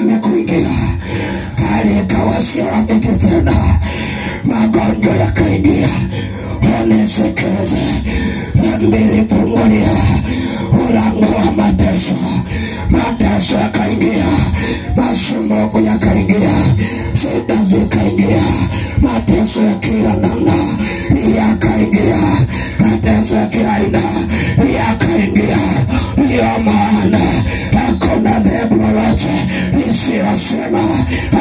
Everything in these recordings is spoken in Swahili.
imekuingia, hali ikawa sio rafiki tena, magonjwa yakaingia. Unisikilize, dhambi ilipungulia, ulango wa mateso, mateso yakaingia, masumbuko yakaingia, shida zikaingia, mateso ya kila namna yakaingia, mateso ya kila aina yakaingia. Ndiyo maana hakuna dhehebu lolote lisilosema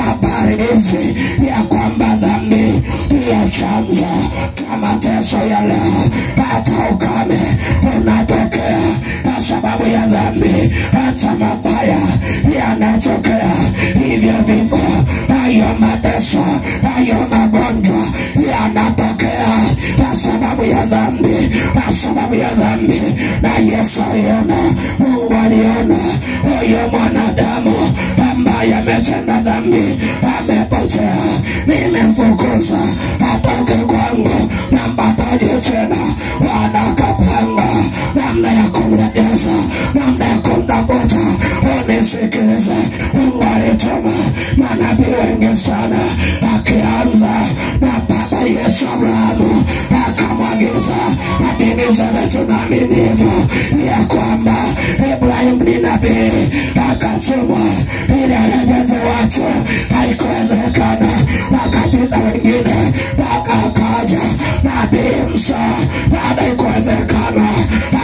habari hizi ya kwamba dhambi ndiyo chanzo cha mateso ya leo. Hata ukame unatokea kwa sababu ya dhambi, hata mabaya yanatokea, hivyo vifo, hayo mateso, hayo magonjwa yanatokea kwa sababu ya dhambi, kwa sababu ya dhambi. Na Yesu aliona, Mungu aliona huyo mwanadamu ambaye ametenda dhambi, amepotea, nimemfukuza atoke kwangu na mbadili tena. Wanakapanga namna ya kumrejesha, namna ya kumtafuta. Unisikilize, Mungu alituma manabii wengi sana, akianza na baba Yesu Abrahamu, akamwagiza adimiza na tunaamini hivyo ya kwamba Ibrahim ni nabii, akatumwa ili arejeze watu. Haikuwezekana, wakapita wengine, mpaka akaja nabii Musa. Baada ikuwezekana,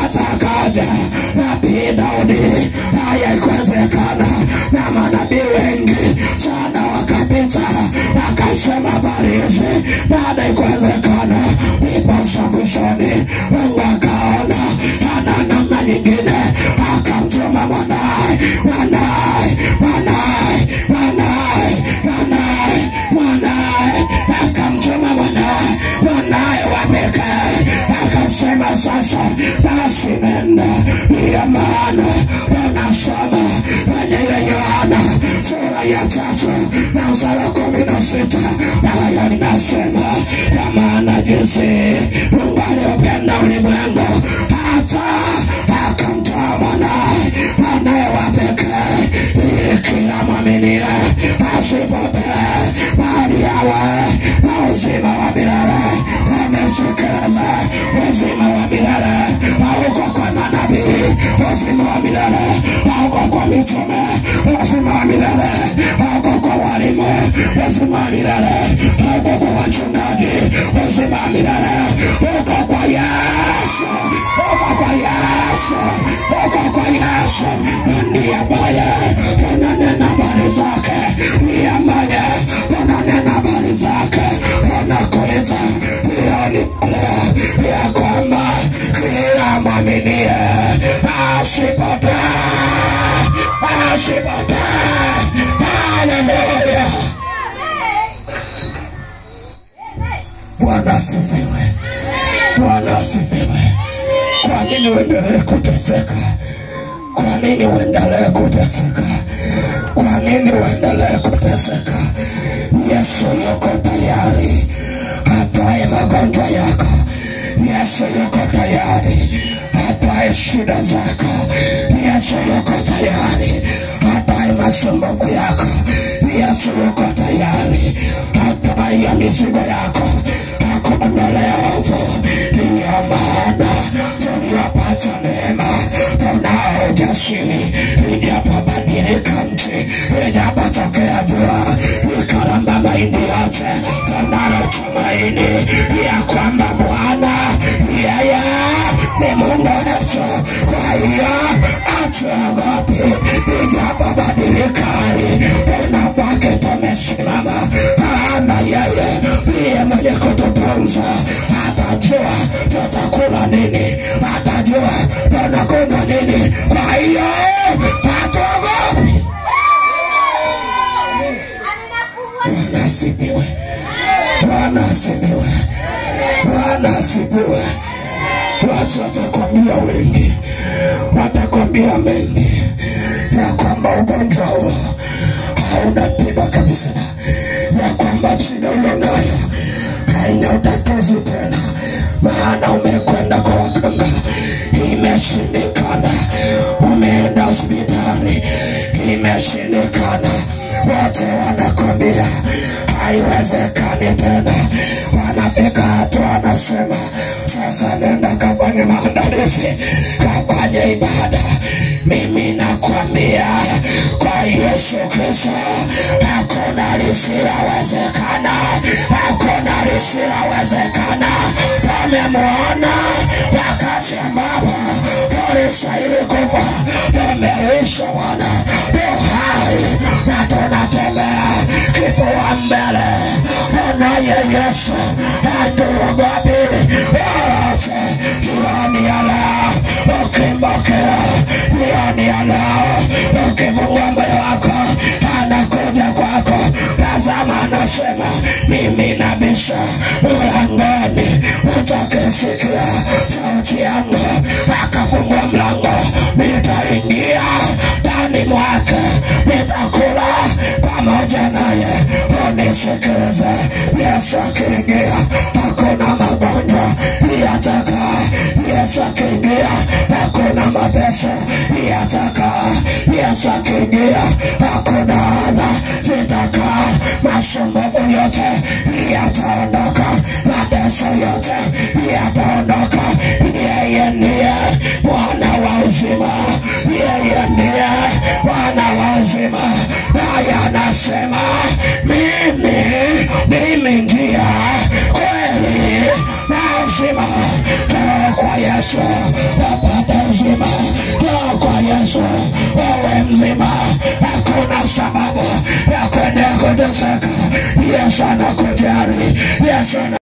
hata akaja nabii Daudi. Haikuwezekana, na manabii wengi sana wakapita, wakasema habari hizi. Baada ikuwezekana, iposa mwishoni Mungu akaona hana namna nyingine, akamtuma mwanae, akamtuma mwanae wa pekee. Akasema sasa basi nenda, ya maana unasoma kwenye ile Yohana sura ya 3 na mstari 16, nayo inasema ya maana jinsi Mungu aliupenda ulimwengu hata akamtoa mwanae wa pekee, ili kila mwamini asipotee, bali awe na uzima wa milele. Umesikiliza, uzima wa milele hauko kwa manabii, uzima wa milele hauko kwa mitume, uzima wa milele hauko kwa walimu, uzima wa milele hauko kwa wachungaji, uzima wa milele hauko kwa Yesu, hauko kwa Yesu, hauko kwa Yesu. Ndiye ambaye tunanena habari zake, ndiye ambaye tunanena habari zake. Unakuita jioni leo ya kwamba kila mwaminie asipotee, asipotee. Haleluya, Bwana asifiwe, Bwana asifiwe. Kwa nini uendelee kuteseka? Kwa nini uendelee kuteseka? Kwa nini uendelee kuteseka? Yesu yuko tayari atoe magonjwa yako. Yesu yuko tayari atoe shida zako. Yesu yuko tayari atoe masumbuko yako. Yesu yuko tayari atoe ya mizigo yako, akuondolea hofu. Ndiyo maana tuliyopata neema, tunao ujasiri. Ijapobadilika nchi, ijapotokea jua ikaramba mahindi yote, tunalo tumaini ya kwamba Bwana yeye ni Mungu wetu. Kwa hiyo hatuogopi, ijapobadilika hali, tunabaki tumesimama. Maana yeye mwenye kututunza, atajua tutakula nini, atajua tunakunywa nini. Kwa hiyo hatuogopi. Bwana asifiwe, Bwana asifiwe, Bwana asifiwe. Watu watakwambia wengi, watakwambia mengi ya kwamba ugonjwa huo hauna tiba kabisa, ya kwamba shida ulionayo haina utatuzi tena, maana umekwenda kwa waganga, imeshindikana. Umeenda hospitali, imeshindikana. Wote wanakwambia haiwezekani tena. Wanapiga hatua, wanasema sasa nenda kafanye maandalizi, kafanye ibada. Mimi nakwambia kwa Yesu Kristo hakuna lisilowezekana. Hakuna lisilowezekana. Tumemwona wakati ambapo tulistahili kufa, tumeisha Bwana, tuhai na tunatembea kifua mbele. Naye Yesu hatuogopi wote. Jioni ya leo ukimpokea, jioni ya leo ukifungua moyo wako, anakuja kwako. Tazama anasema mimi nabisha mlangoni, utakisikia sauti yangu akafungua mlango, nitaingia ndani mwake, nitakula pamoja naye. Unisikilize, Yesu akiingia hakuna magonjwa yatakaa. Yesu akiingia hakuna mateso yatakaa. Yesu akiingia hakuna adha zitakaa. Masumbufu yote yataondoka, mateso yote yataondoka. Yeye ndiye Bwana wa uzima, yeye ndiye Bwana wa uzima. Naye anasema mimi njia, kweli na uzima. Toa kwa Yesu wapata uzima. Toa kwa Yesu wewe mzima. Hakuna sababu ya kwenda kuteseka. Yesu anakujali. Yesu